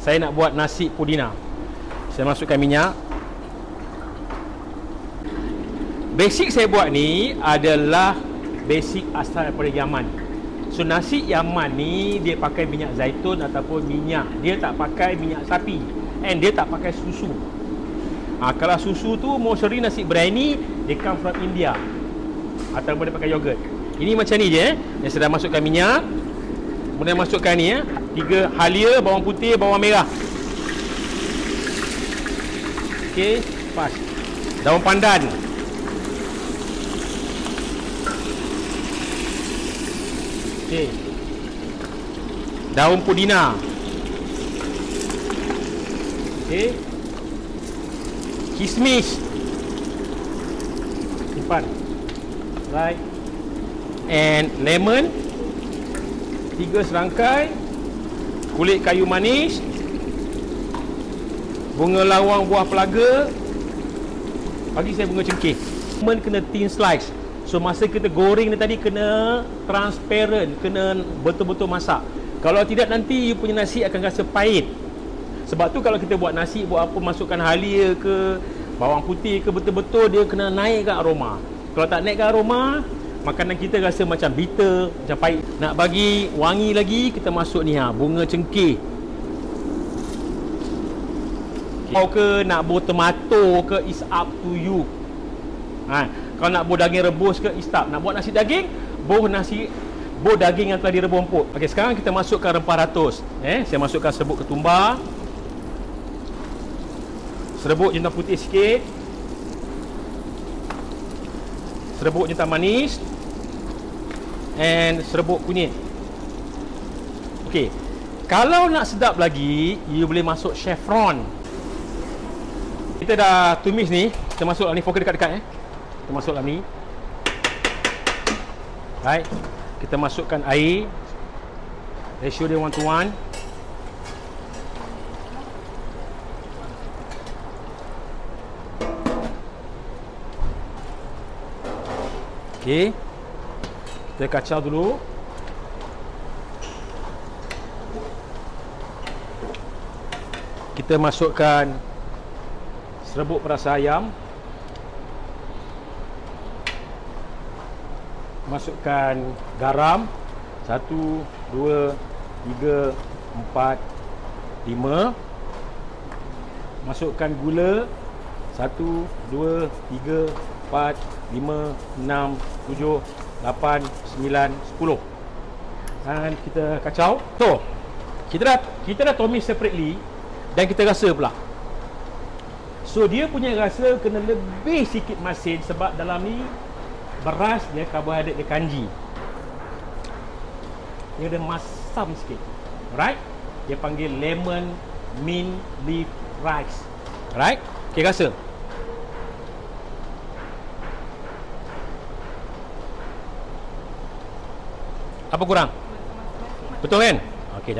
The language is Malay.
Saya nak buat nasi pudina. Saya masukkan minyak. Basic saya buat ni adalah basic asal daripada Yaman. So nasi Yaman ni dia pakai minyak zaitun ataupun minyak. Dia tak pakai minyak sapi. And dia tak pakai susu. Kalau susu tu mostly nasi biryani dia come from India. Ataupun dia pakai yogurt. Ini macam ni je Yang saya dah masukkan minyak. Kemudian masukkan ni 3 halia, bawang putih, bawang merah. Okey, pas. Daun pandan. Okey. Daun pudina. Okey. Kismis. Simpan. Right. And lemon 3 serangkai. Kulit kayu manis. Bunga lawang buah pelaga. Bagi saya bunga cengkeh. Lemon kena thin slice. So masa kita goreng ni tadi kena transparent, kena betul-betul masak. Kalau tidak nanti you punya nasi akan rasa pahit. Sebab tu kalau kita buat nasi, buat apa, masukkan halia ke, bawang putih ke, betul-betul dia kena naikkan aroma. Kalau tak naikkan aroma, makanan kita rasa macam bitter, macam pahit. Nak bagi wangi lagi, kita masuk ni bunga cengkeh. Kau ke nak buat tomato ke, is up to you. Kalau nak buat daging rebus ke, is up. Nak buat nasi daging, buat daging yang telah direbus empuk. Okey, sekarang kita masukkan rempah ratus. Saya masukkan serbuk ketumbar. Serbuk jintan putih sikit. Serbuk jintan manis. And serbuk kunyit. Okey. Kalau nak sedap lagi, you boleh masuk saffron. Kita dah tumis ni. Kita masuk dalam ni, fokus dekat-dekat Kita masuk dalam ni. Right. Kita masukkan air. Ratio dia 1:1. Okey. Kita kacau dulu. Kita masukkan serbuk perasa ayam. Masukkan garam 1, 2, 3, 4, 5. Masukkan gula 1, 2, 3, 4, 5, 6, 7, 8, 9, 10. Dan kita kacau. Tu. Kita dah tumis separately dan kita rasa pula. So dia punya rasa kena lebih sikit masin sebab dalam ni beras dia karbohidrat dia kanji. Dia ada masam sikit. Alright? Dia panggil lemon mint leaf rice. Alright? Okey, rasa. Apa kurang? Betul kan? Okey.